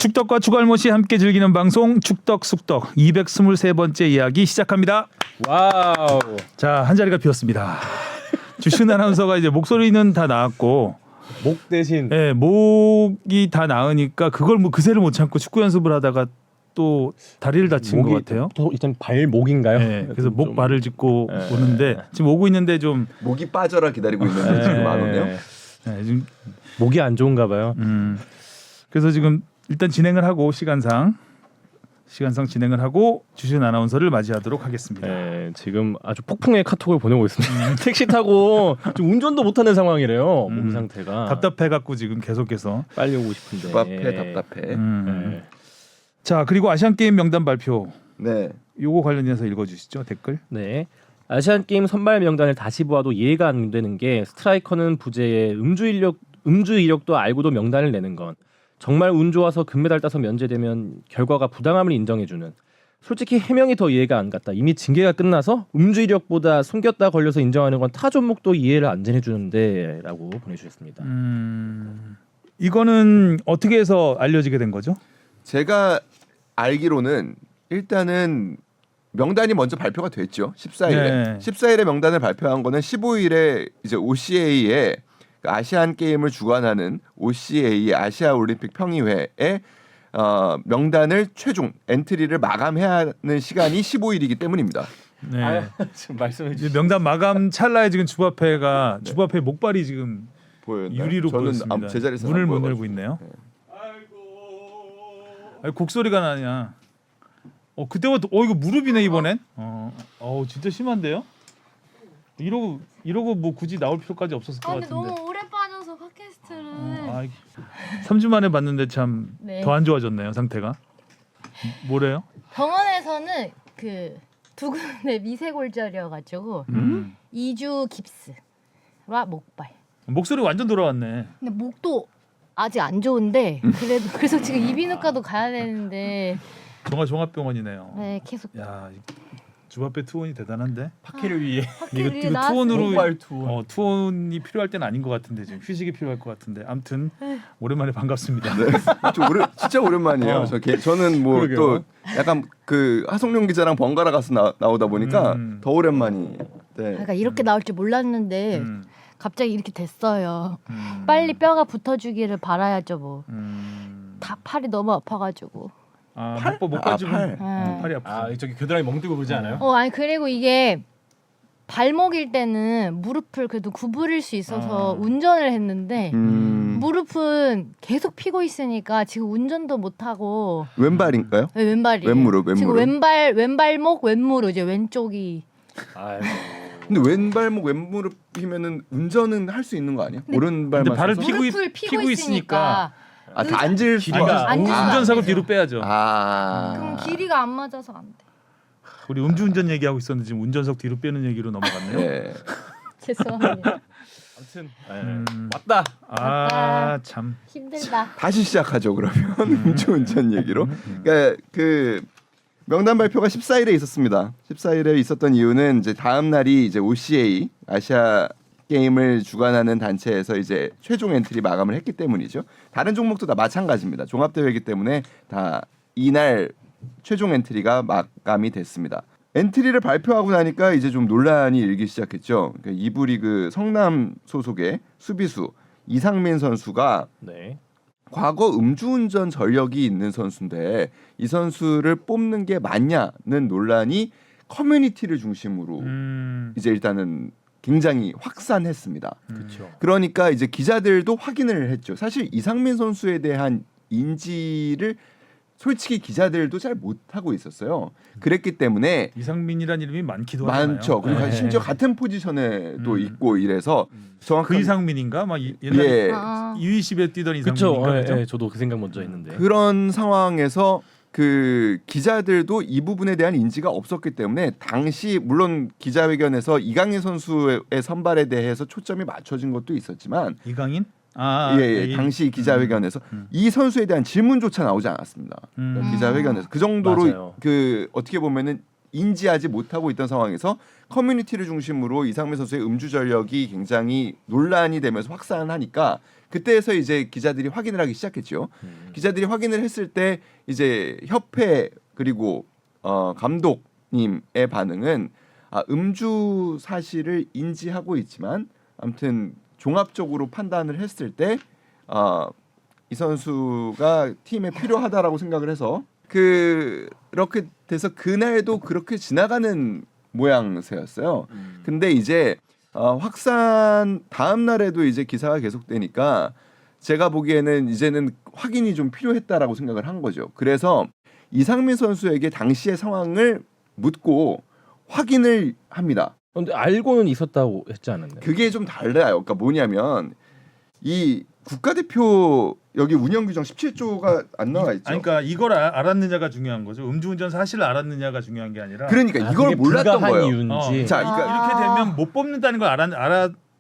축덕과 추갈못이 함께 즐기는 방송 축덕숙덕 223번째 이야기 시작합니다. 와우. 자, 한 자리가 비었습니다. 주신 아나운서가 이제 목소리는 다 나았고 목 대신 예, 목이 다 나으니까 그걸 뭐 그새를 못 참고 축구 연습을 하다가 또 다리를 다친 것 같아요. 또 일단 발목인가요? 예, 그래서 목 좀- 발을 짚고 예. 오는데 지금 오고 있는데 좀 목이 빠져라 기다리고 있는데 지금 안 오네요. 예, 지금 목이 안 좋은가 봐요. 그래서 지금 일단 진행을 하고 시간상 진행을 하고 주신 아나운서를 맞이하도록 하겠습니다. 네, 지금 아주 폭풍의 카톡을 보내고 있습니다. 택시 타고 좀 운전도 못하는 상황이래요. 몸 상태가 답답해갖고 지금 계속해서. 빨리 오고 싶은데. 답답해 답답해. 네. 자, 그리고 아시안 게임 명단 발표. 네. 요거 관련해서 읽어주시죠 댓글. 네. 아시안 게임 선발 명단을 다시 보아도 이해가 안 되는 게 스트라이커는 부재에 음주 이력도 알고도 명단을 내는 건 정말 운 좋아서 금메달 따서 면제되면 결과가 부당함을 인정해주는 솔직히 해명이 더 이해가 안 갔다. 이미 징계가 끝나서 음주 이력보다 숨겼다 걸려서 인정하는 건 타 종목도 이해를 안 해주는데라고 보내주셨습니다. 이거는 어떻게 해서 알려지게 된 거죠? 제가 알기로는 일단은 명단이 먼저 발표가 됐죠. 14일에. 네. 14일에 명단을 발표한 거는 15일에 이제 OCA에 아시안 게임을 주관하는 OCA 아시아 올림픽 평의회에 명단을 최종 엔트리를 마감해야 하는 시간이 15일이기 때문입니다. 네. 지금 말씀해 이제 명단 마감 찰나에 지금 주바페가 네. 주바페 목발이 지금 보였나요? 유리로 저는 보였습니다. 제 자리에서 문을 안 못 보여가지고. 열고 있네요. 아니, 곡소리가 나냐? 그때부터 이거 무릎이네 이번엔. 진짜 심한데요? 이러고 뭐 굳이 나올 필요까지 없었을 것 근데 같은데. 너무 오래 빠져서 팟캐스트를 3주 만에 봤는데 참 더 안 네. 좋아졌네요 상태가. 뭐래요? 병원에서는 그 두 군데 미세골절이어가지고 2주 깁스와 목발. 목소리 완전 돌아왔네. 근데 목도 아직 안 좋은데 그래서 지금 이비인후과도 가야 되는데 종합병원이네요. 네 계속 야, 주바페 투혼이 대단한데. 파케를 위해 이거 나왔어요. 투혼으로 목발 투혼. 투혼이 필요할 때는 아닌 것 같은데 지금 휴식이 필요할 것 같은데. 아무튼 오랜만에 반갑습니다. 네. 진짜 오랜만이에요. 저는 뭐 그러게요. 또 약간 그 하성룡 기자랑 번갈아 가서 나오다 보니까 더 오랜만이. 네. 그러니까 이렇게 나올 줄 몰랐는데 음, 갑자기 이렇게 됐어요. 음, 빨리 뼈가 붙어주기를 바라야죠 뭐. 음. 다 팔이 너무 아파가지고. 목발 지금 팔. 팔이 아프죠. 아 저기 겨드랑이 멍뜨고 그러지 않아요? 아니 그리고 이게 발목일 때는 무릎을 그래도 구부릴 수 있어서 운전을 했는데 무릎은 계속 피고 있으니까 지금 운전도 못 하고 왼발인가요? 왼발이 왼무릎. 지금 왼발목 왼무릎 이제 왼쪽이 아이고. 근데 왼발목 왼무릎이면은 운전은 할 수 있는 거 아니야? 오른발만 근데 발을 써서? 무릎을 피고 있으니까. 다 앉을 수 그러니까 앉으면 안 운전석을 되죠. 뒤로 빼야죠. 그럼 길이가 안 맞아서 안 돼. 우리 음주운전 얘기하고 있었는데 지금 운전석 뒤로 빼는 얘기로 넘어갔네요. 네. 죄송합니다. 아무튼 왔다. 참. 힘들다. 다시 시작하죠 그러면 음주운전 얘기로. 그러니까 그 명단 발표가 14일에 있었습니다. 14일에 있었던 이유는 이제 다음 날이 이제 OCA 아시아 게임을 주관하는 단체에서 이제 최종 엔트리 마감을 했기 때문이죠. 다른 종목도 다 마찬가지입니다. 종합 대회이기 때문에 다 이날 최종 엔트리가 마감이 됐습니다. 엔트리를 발표하고 나니까 이제 좀 논란이 일기 시작했죠. 그러니까 2부 리그 성남 소속의 수비수 이상민 선수가 네. 과거 음주운전 전력이 있는 선수인데 이 선수를 뽑는 게 맞냐는 논란이 커뮤니티를 중심으로 이제 일단은 굉장히 확산했습니다. 그렇죠. 그러니까 이제 기자들도 확인을 했죠. 사실 이상민 선수에 대한 인지를 솔직히 기자들도 잘 못하고 있었어요. 그랬기 때문에 이상민이란 이름이 많기도 하잖아요. 많죠. 그리고 네. 심지어 같은 포지션에도 있고 이래서 정확한 그 이상민인가? 막 옛날에 예. U20에 뛰던 그렇죠. 이상민인가? 그죠? 네, 저도 그 생각 먼저 했는데. 그런 상황에서 그 기자들도 이 부분에 대한 인지가 없었기 때문에 당시 물론 기자회견에서 이강인 선수의 선발에 대해서 초점이 맞춰진 것도 있었지만 이강인? 당시 기자회견에서 이 선수에 대한 질문조차 나오지 않았습니다. 기자회견에서 그 정도로 맞아요. 그 어떻게 보면은 인지하지 못하고 있던 상황에서 커뮤니티를 중심으로 이상민 선수의 음주 전력이 굉장히 논란이 되면서 확산하니까 그때에서 이제 기자들이 확인을 하기 시작했죠. 기자들이 확인을 했을 때 이제 협회 그리고 감독님의 반응은 음주 사실을 인지하고 있지만 아무튼 종합적으로 판단을 했을 때 이 선수가 팀에 필요하다라고 생각을 해서 그렇게 돼서 그날도 그렇게 지나가는 모양새였어요. 근데 이제 확산 다음 날에도 이제 기사가 계속되니까 제가 보기에는 이제는 확인이 좀 필요했다라고 생각을 한 거죠. 그래서 이상민 선수에게 당시의 상황을 묻고 확인을 합니다. 근데 알고는 있었다고 했지 않았나요? 그게 좀 달라요. 그러니까 뭐냐면 이 국가대표 여기 운영 규정 17조가 안 나와 있죠. 아니, 그러니까 이걸 알았느냐가 중요한 거죠. 음주운전 사실을 알았느냐가 중요한 게 아니라. 그러니까 이걸 그게 몰랐던 불가한 거예요. 이유인지. 자, 그러니까 이렇게 되면 못 뽑는다는 걸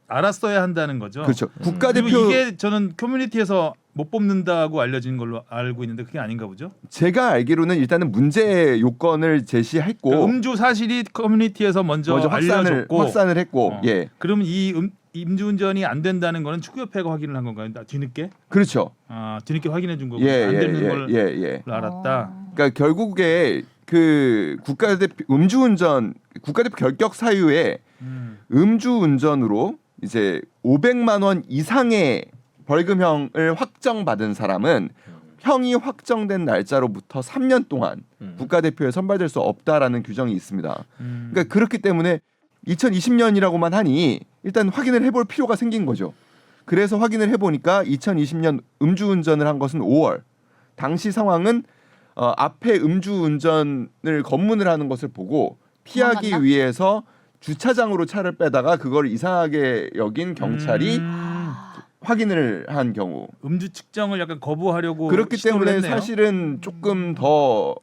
알았어야 한다는 거죠. 그렇죠. 국가대표 그리고 이게 저는 커뮤니티에서 못 뽑는다고 알려진 걸로 알고 있는데 그게 아닌가 보죠. 제가 알기로는 일단은 문제 요건을 제시했고 그러니까 음주 사실이 커뮤니티에서 먼저 알려졌고 확산을 했고 예. 그러면 이 음주운전이 안 된다는 거는 축구협회가 확인을 한 건가요? 뒤늦게? 그렇죠. 뒤늦게 확인해 준 거고 예, 안 예, 되는 걸 예. 알았다. 그러니까 결국에 그 국가대표 음주운전 국가대표 결격 사유에 음주운전으로 이제 500만 원 이상의 벌금형을 확정받은 사람은 형이 확정된 날짜로부터 3년 동안 국가대표에 선발될 수 없다라는 규정이 있습니다. 그러니까 그렇기 때문에 2020년이라고만 하니 일단 확인을 해볼 필요가 생긴 거죠. 그래서 확인을 해보니까 2020년 음주운전을 한 것은 5월. 당시 상황은 앞에 음주운전을 검문을 하는 것을 보고 피하기 도망갔나? 위해서 주차장으로 차를 빼다가 그걸 이상하게 여긴 경찰이 확인을 한 경우. 음주 측정을 약간 거부하려고 그렇기 시도를 때문에 했네요. 사실은 조금 더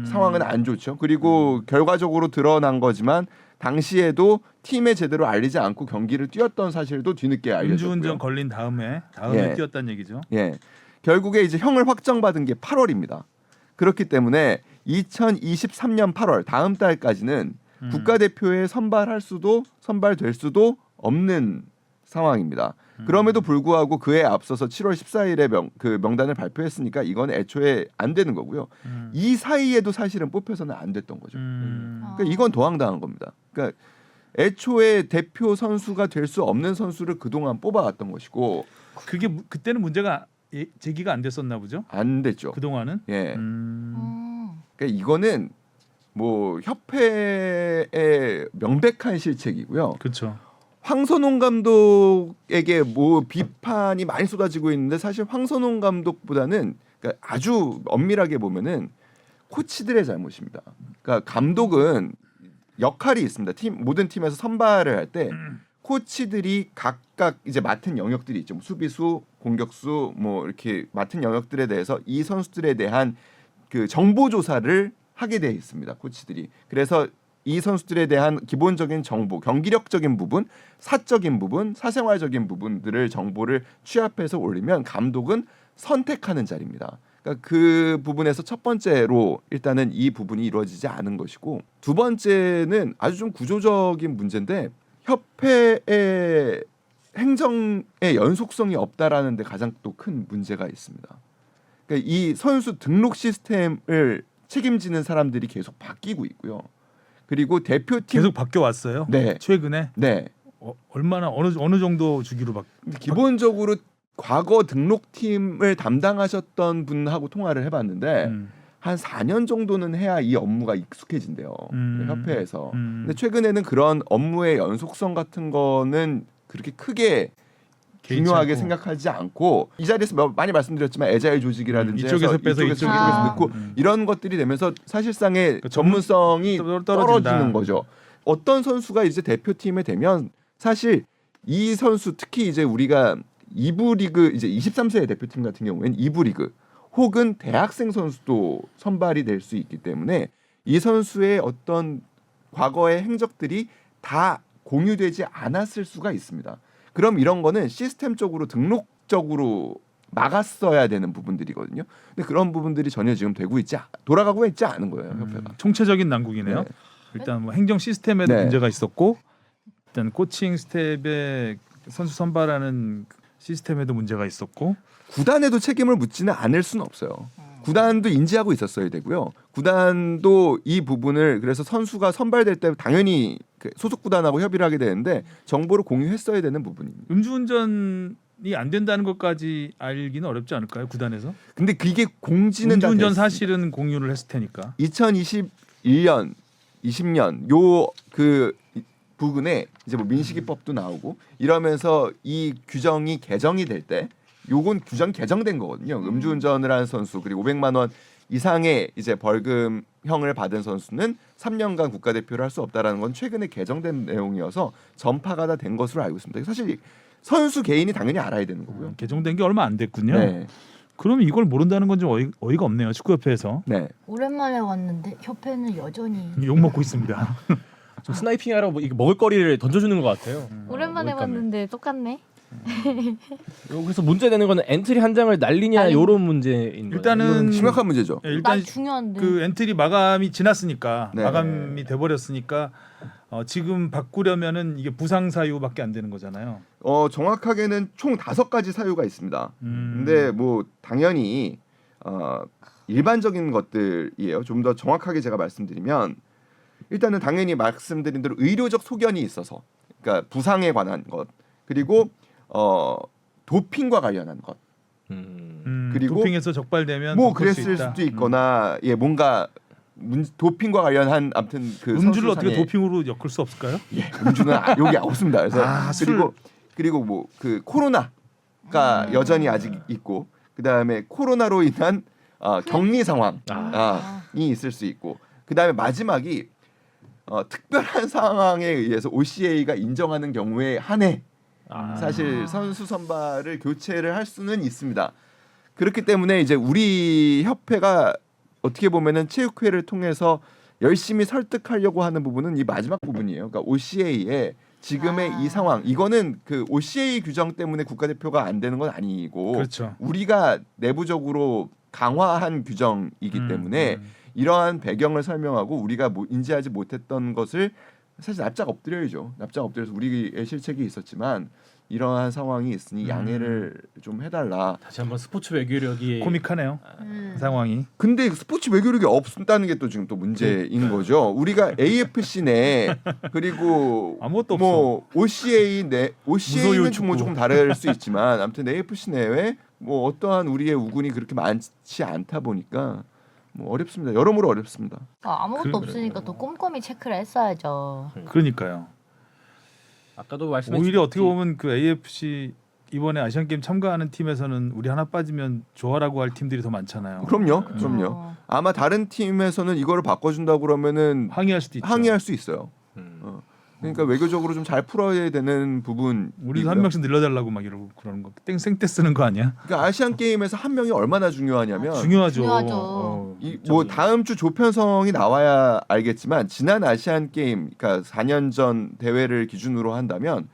상황은 안 좋죠. 그리고 결과적으로 드러난 거지만 당시에도 팀에 제대로 알리지 않고 경기를 뛰었던 사실도 뒤늦게 알려졌고요. 음주운전 걸린 다음에 예. 뛰었다는 얘기죠. 예, 결국에 이제 형을 확정받은 게 8월입니다. 그렇기 때문에 2023년 8월 다음 달까지는 국가대표에 선발될 수도 없는 상황입니다. 그럼에도 불구하고 그에 앞서서 7월 14일에 명단을 발표했으니까 이건 애초에 안 되는 거고요. 이 사이에도 사실은 뽑혀서는 안 됐던 거죠. 그러니까 이건 도항당한 겁니다. 그러니까 애초에 대표 선수가 될 수 없는 선수를 그동안 뽑아왔던 것이고 그게 그때는 문제가 제기가 안 됐었나 보죠. 안 됐죠. 그 동안은. 예. 그러니까 이거는 뭐 협회의 명백한 실책이고요. 그렇죠. 황선홍 감독에게 뭐 비판이 많이 쏟아지고 있는데 사실 황선홍 감독보다는 그러니까 아주 엄밀하게 보면은 코치들의 잘못입니다. 그러니까 감독은 역할이 있습니다. 모든 팀에서 선발을 할 때 코치들이 각각 이제 맡은 영역들이 있죠. 뭐 수비수, 공격수 뭐 이렇게 맡은 영역들에 대해서 이 선수들에 대한 그 정보 조사를 하게 돼 있습니다. 코치들이. 그래서 이 선수들에 대한 기본적인 정보, 경기력적인 부분, 사적인 부분, 사생활적인 부분들을 정보를 취합해서 올리면 감독은 선택하는 자리입니다. 그러니까 그 부분에서 첫 번째로 일단은 이 부분이 이루어지지 않은 것이고 두 번째는 아주 좀 구조적인 문제인데 협회의 행정의 연속성이 없다라는 데 가장 또 큰 문제가 있습니다. 그러니까 이 선수 등록 시스템을 책임지는 사람들이 계속 바뀌고 있고요. 그리고 대표팀 계속 바뀌어 왔어요. 네. 최근에 네. 얼마나 어느 정도 주기로 기본적으로 과거 등록팀을 담당하셨던 분하고 통화를 해봤는데 한 4년 정도는 해야 이 업무가 익숙해진대요. 협회에서. 근데 최근에는 그런 업무의 연속성 같은 거는 그렇게 크게 중요하게 생각하지 않고 이 자리에서 많이 말씀드렸지만 애자일 조직이라든지 이쪽에서 빼서 이쪽에서 아. 넣고 이런 것들이 되면서 사실상의 그 전문성이 떨어진다. 떨어지는 거죠. 어떤 선수가 이제 대표팀에 되면 사실 이 선수 특히 이제 우리가 2부 리그 이제 23세 대표팀 같은 경우에는 2부 리그 혹은 대학생 선수도 선발이 될 수 있기 때문에 이 선수의 어떤 과거의 행적들이 다 공유되지 않았을 수가 있습니다. 그럼 이런 거는 시스템적으로 등록적으로 막았어야 되는 부분들이거든요. 근데 그런 부분들이 전혀 지금 돌아가고 있지 않은 거예요, 협회가. 총체적인 난국이네요. 네. 일단 뭐 행정 시스템에도 네. 문제가 있었고 일단 코칭 스텝의 선수 선발하는 시스템에도 문제가 있었고 구단에도 책임을 묻지는 않을 수는 없어요. 구단도 인지하고 있었어야 되고요. 구단도 이 부분을 그래서 선수가 선발될 때 당연히 그 소속 구단하고 협의를 하게 되는데 정보를 공유했어야 되는 부분입니다. 음주운전이 안 된다는 것까지 알기는 어렵지 않을까요? 구단에서? 근데 그게 공지는 다 음주운전 됐습니다. 사실은 공유를 했을 테니까. 2021년, 20년 요 그 부근에 이제 뭐 민식이법도 나오고 이러면서 이 규정이 개정이 될 때 요건 규정 개정된 거거든요. 음주운전을 한 선수 그리고 500만 원 이상의 이제 벌금형을 받은 선수는 3년간 국가대표를 할 수 없다라는 건 최근에 개정된 내용이어서 전파가 다 된 것으로 알고 있습니다. 사실 선수 개인이 당연히 알아야 되는 거고요. 개정된 게 얼마 안 됐군요. 네, 그럼 이걸 모른다는 건 좀 어이가 없네요. 축구협회에서 네. 오랜만에 왔는데 협회는 여전히 욕 먹고 있습니다. 좀 스나이핑하러 뭐 이게 먹을거리를 던져주는 것 같아요. 오랜만에 어이없네. 왔는데 똑같네. 그래서 문제되는 거는 엔트리 한 장을 날리냐 날리- 이런 문제인 거예요. 일단은 이건 심각한 문제죠. 예, 일단 난 중요한데. 그 엔트리 마감이 지났으니까 네. 마감이 돼버렸으니까 지금 바꾸려면은 이게 부상 사유밖에 안 되는 거잖아요. 정확하게는 총 5가지 사유가 있습니다. 음. 근데 뭐 당연히 일반적인 것들이에요. 좀 더 정확하게 제가 말씀드리면 일단은 당연히 말씀드린 대로 의료적 소견이 있어서 그러니까 부상에 관한 것 그리고 도핑과 관련한 것 그리고 도핑에서 적발되면 뭐 바꿀 수 그랬을 있다. 수도 있거나 예 뭔가 도핑과 관련한 아무튼 그 음주를 어떻게 선수상의 도핑으로 엮을 수 없을까요? 예, 음주는 여기 없습니다. 그래서 술. 그리고 뭐 그 코로나가 여전히 아직 있고 그 다음에 코로나로 인한 격리 상황이 있을 수 있고 그 다음에 마지막이 특별한 상황에 의해서 OCA가 인정하는 경우에 한해 사실 선수 선발을 교체를 할 수는 있습니다. 그렇기 때문에 이제 우리 협회가 어떻게 보면은 체육회를 통해서 열심히 설득하려고 하는 부분은 이 마지막 부분이에요. 그러니까 OCA의 지금의 이 상황 이거는 그 OCA 규정 때문에 국가대표가 안 되는 건 아니고 그렇죠. 우리가 내부적으로 강화한 규정이기 때문에 이러한 배경을 설명하고 우리가 인지하지 못했던 것을 사실 납작 엎드려야죠. 납작 엎드려서 우리의 실책이 있었지만 이러한 상황이 있으니 양해를 좀 해달라. 다시 한번 스포츠 외교력이 코믹하네요. 상황이. 근데 스포츠 외교력이 없다는 게 또 지금 또 문제인 거죠. 우리가 AFC 내 그리고 아무것도 뭐 OCA 내 OCA는 무소유 뭐 조금 다를 수 있지만 아무튼 AFC 내외 뭐 어떠한 우리의 우군이 그렇게 많지 않다 보니까 뭐 어렵습니다. 여러모로 어렵습니다. 아무것도 없으니까 또 꼼꼼히 체크를 했어야죠. 그러니까요. 아까도 말씀해 오히려 어떻게 보면 그 AFC 이번에 아시안 게임 참가하는 팀에서는 우리 하나 빠지면 좋아라고 할 팀들이 더 많잖아요. 그럼요. 아마 다른 팀에서는 이거를 바꿔준다고 그러면은 항의할 수도 있죠. 항의할 수 있어요. 그러니까 외교적으로 좀 잘 풀어야 되는 부분. 우리도 한 명씩 늘려달라고 막 이러고 그러는 거. 생떼 쓰는 거 아니야? 그러니까 아시안 게임에서 한 명이 얼마나 중요하냐면 중요하죠. 중요하죠. 뭐 다음 주 조편성이 나와야 알겠지만 지난 아시안 게임 그러니까 4년 전 대회를 기준으로 한다면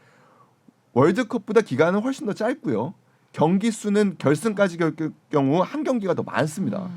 월드컵보다 기간은 훨씬 더 짧고요. 경기 수는 결승까지 갈 경우 한 경기가 더 많습니다.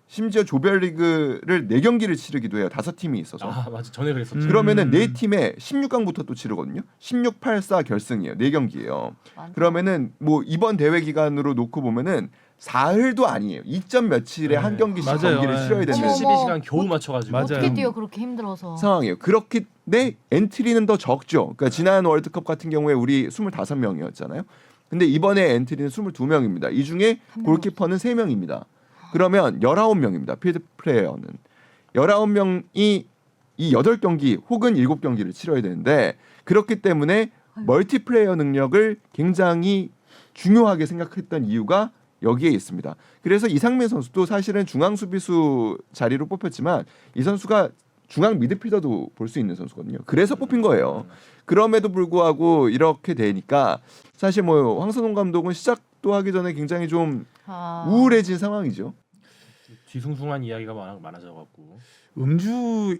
심지어 조별리그를 4경기를 치르기도 해요. 5팀이 있어서. 맞아 전에 그랬었죠. 그러면은 4팀에 16강부터 또 치르거든요. 16, 8, 4 결승이에요. 4경기예요. 그러면은 뭐 이번 대회 기간으로 놓고 보면은 사흘도 아니에요. 2점 며칠에 한 경기씩 맞아요. 경기를 치러야 되는 어머. 72시간 겨우 맞춰가지고 맞아요. 어떻게 뛰어 그렇게 힘들어서. 상황이에요. 그렇기 때문에 엔트리는 더 적죠. 그러니까 지난 월드컵 같은 경우에 우리 25명이었잖아요. 근데 이번에 엔트리는 22명입니다. 이 중에 골키퍼는 3명입니다. 그러면 19명입니다. 필드 플레이어는 19명이 이 8경기 혹은 7경기를 치러야 되는데 그렇기 때문에 멀티플레이어 능력을 굉장히 중요하게 생각했던 이유가 여기에 있습니다. 그래서 이상민 선수도 사실은 중앙 수비수 자리로 뽑혔지만 이 선수가 중앙 미드필더도 볼 수 있는 선수거든요. 그래서 뽑힌 거예요. 그럼에도 불구하고 이렇게 되니까 사실 뭐 황선홍 감독은 시작도 하기 전에 굉장히 좀 우울해진 상황이죠. 뒤숭숭한 이야기가 많아져갖고 음주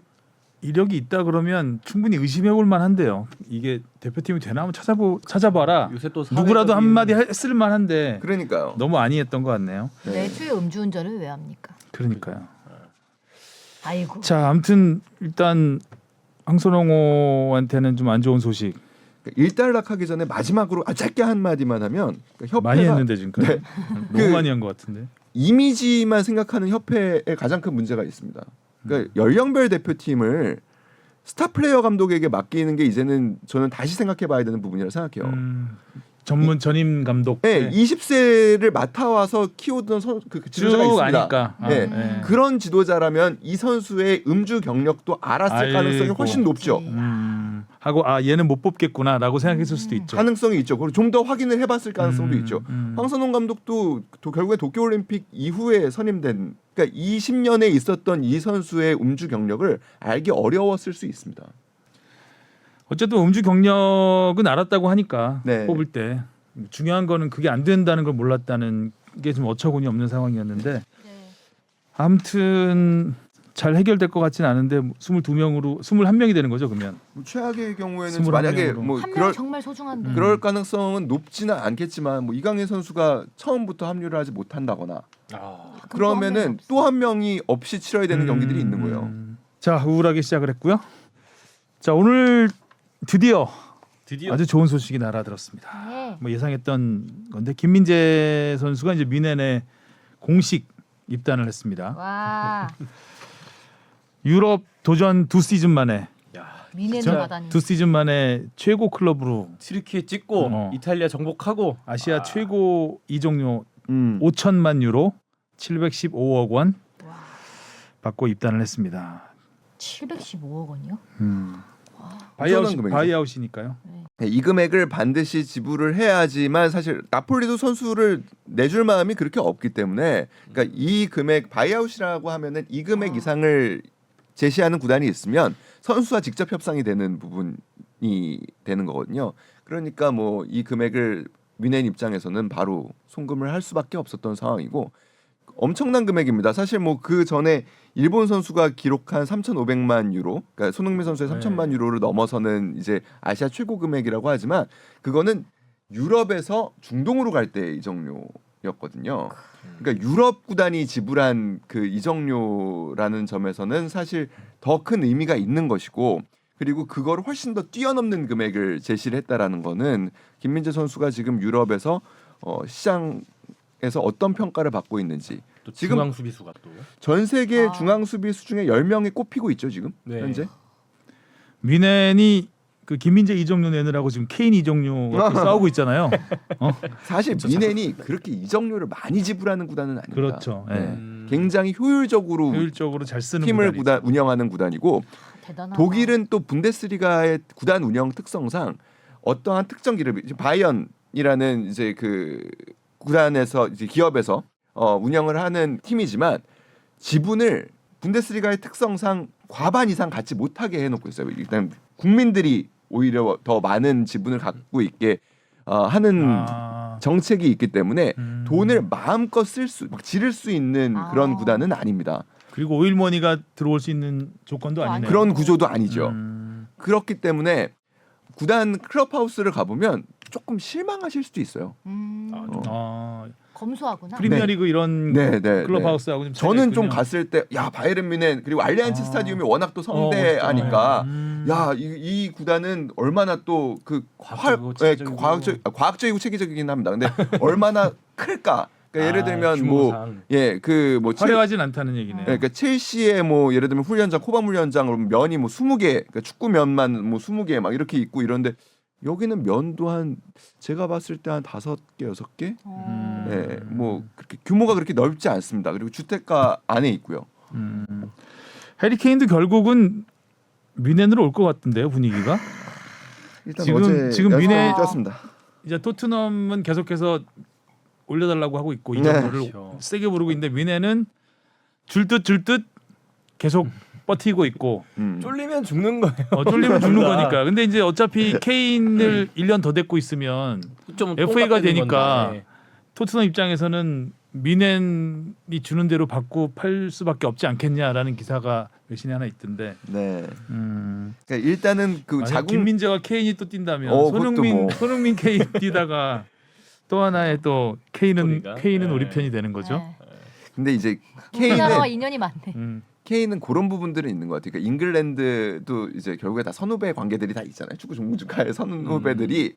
이력이 있다 그러면 충분히 의심해볼 만한데요. 이게 대표팀이 되나 한번 찾아봐라. 요새 또 누구라도 사회적인- 한마디 했을 만한데 그러니까요. 너무 아니했던 것 같네요. 매주에 음주운전을 왜 합니까? 그러니까요. 아이고. 자, 아무튼 일단 황선홍호한테는 좀 안 좋은 소식 그러니까 일단락하기 전에 마지막으로 짧게 한 마디만 하면 그러니까 협회가 많이 했는데 지금까지 네. 너무 그- 많이 한 것 같은데. 이미지만 생각하는 협회에 가장 큰 문제가 있습니다. 그러니까 연령별 대표팀을 스타 플레이어 감독에게 맡기는 게 이제는 저는 다시 생각해봐야 되는 부분이라 생각해요. 전문 전임 감독. 네, 20세를 맡아와서 키우던 그 지도자가 쭉 있습니다. 아니까. 네. 네. 그런 지도자라면 이 선수의 음주 경력도 알았을 알고. 가능성이 훨씬 높죠. 하고 얘는 못 뽑겠구나라고 생각했을 수도 있죠. 가능성이 있죠. 그리고 좀 더 확인을 해봤을 가능성도 있죠. 음. 황선홍 감독도 결국에 도쿄올림픽 이후에 선임된, 그러니까 20년에 있었던 이 선수의 음주 경력을 알기 어려웠을 수 있습니다. 어쨌든 음주 경력은 알았다고 하니까 네. 뽑을 때 중요한 거는 그게 안 된다는 걸 몰랐다는 게 좀 어처구니 없는 상황이었는데 네. 아무튼 잘 해결될 것 같지는 않은데 22명으로 21명이 되는 거죠 그러면. 뭐 최악의 경우에는 21 만약에 명으로. 뭐 한 명이 그럴 정말 소중한데. 그럴 가능성은 높지는 않겠지만 뭐 이강인 선수가 처음부터 합류를 하지 못한다거나 그러면은 또 한 명이 없이 치러야 되는 경기들이 있는 거예요. 자 우울하게 시작을 했고요. 자 오늘 드디어 아주 좋은 소식이 날아들었습니다. 네. 뭐 예상했던 건데 김민재 선수가 이제 미넨에 공식 입단을 했습니다. 와 유럽 도전 2시즌 만에 미네는 저- 가다니. 2시즌 만에 최고 클럽으로 트리키에 찍고 이탈리아 정복하고 아시아 최고 이적료 음. 5천만 유로 715억 원 와, 받고 입단을 했습니다. 715억 원이요? 엄청난 금액이죠. 바이아웃이니까요. 네, 이 금액을 반드시 지불을 해야지만 사실 나폴리도 선수를 내줄 마음이 그렇게 없기 때문에 그러니까 이 금액 바이아웃이라고 하면은 이 금액 이상을 제시하는 구단이 있으면 선수와 직접 협상이 되는 부분이 되는 거거든요. 그러니까 뭐 이 금액을 미넨 입장에서는 바로 송금을 할 수밖에 없었던 상황이고 엄청난 금액입니다. 사실 뭐 그 전에 일본 선수가 기록한 3,500만 유로, 그러니까 손흥민 선수의 3,000만 유로를 넘어서는 이제 아시아 최고 금액이라고 하지만 그거는 유럽에서 중동으로 갈 때 이적료였거든요. 그러니까 유럽 구단이 지불한 그 이적료라는 점에서는 사실 더 큰 의미가 있는 것이고 그리고 그걸 훨씬 더 뛰어넘는 금액을 제시를 했다라는 거는 김민재 선수가 지금 유럽에서 시장에서 어떤 평가를 받고 있는지 또 지금 중앙 수비수가 또 전 세계 아. 중앙 수비수 중에 10명이 꼽히고 있죠 지금 네. 현재. 미넨이 그 김민재 이적료 내느라고 지금 케인 이적료가 또 싸우고 있잖아요. 사실 미넨이 그렇게 이적료를 많이 지불하는 구단은 아닙니다. 그렇죠. 예. 음. 굉장히 효율적으로 효율적으로 잘 쓰는 팀을 구단이죠. 운영하는 구단이고 대단하다. 독일은 또 분데스리가의 구단 운영 특성상 어떠한 특정 기업, 바이언이라는 이제 그 구단에서 이제 기업에서 운영을 하는 팀이지만 지분을 분데스리가의 특성상 과반 이상 갖지 못하게 해놓고 있어요. 일단 국민들이 오히려 더 많은 지분을 갖고 있게 하는 정책이 있기 때문에 돈을 마음껏 막 지를 수 있는 그런 구단은 아닙니다. 그리고 오일머니가 들어올 수 있는 조건도 또 아니네요. 그런 구조도 아니죠. 음. 그렇기 때문에 구단 클럽하우스를 가보면 조금 실망하실 수도 있어요. 검소하구나. 프리미어리그 이런 네, 네, 클럽하우스하고 좀 차이가 저는 좀 있군요. 갔을 때 야 바이에른 뮌헨 그리고 알리안츠 스타디움이 워낙 또 성대하니까 야 이 구단은 얼마나 또 그 과학적이고 과학적이고 체계적이긴 합니다. 근데 얼마나 클까? 그러니까 예를 들면 규모상. 화려하진 않다는 얘기네요. 그러니까 첼시의 뭐 예를 들면 훈련장 코밤 훈련장 면이 뭐 20개 그러니까 축구 면만 뭐 20개 막 이렇게 있고 이런데 여기는 면도 한 제가 봤을 때 한 5개 6개 네, 뭐 그렇게 규모가 그렇게 넓지 않습니다. 그리고 주택가 안에 있고요. 해리 케인도 결국은 뮌헨으로 올 것 같은데요 분위기가. 일단 지금- 어제 지금 연습을 미네- 뛰었습니다. 이제 토트넘은 계속해서 올려달라고 하고 있고 이 네. 정도를 그렇죠. 세게 부르고 있는데 뮌헨은 줄듯 계속 버티고 있고 쫄리면 죽는 거예요. 쫄리면 죽는 거니까. 근데 이제 어차피 케인을 1년 더 데리고 있으면 좀 FA가 똥 되니까 건데. 토트넘 입장에서는 뮌헨이 주는 대로 받고 팔 수밖에 없지 않겠냐라는 기사가 외신에 하나 있던데. 네. 그러니까 일단은 그 만약 자국 김민재와 케인이 또 뛴다면 그것도 뭐. 손흥민 케인 뛰다가 또 하나의 또 케인은 스토리가? 케인은 네. 우리 편이 되는 거죠. 근데 이제 우리나라와 케인은 인연이 많네. K는 그런 부분들은 있는 것 같아요. 그러니까 잉글랜드도 이제 결국에 다 선후배 관계들이 다 있잖아요. 축구 종주가의 선후배들이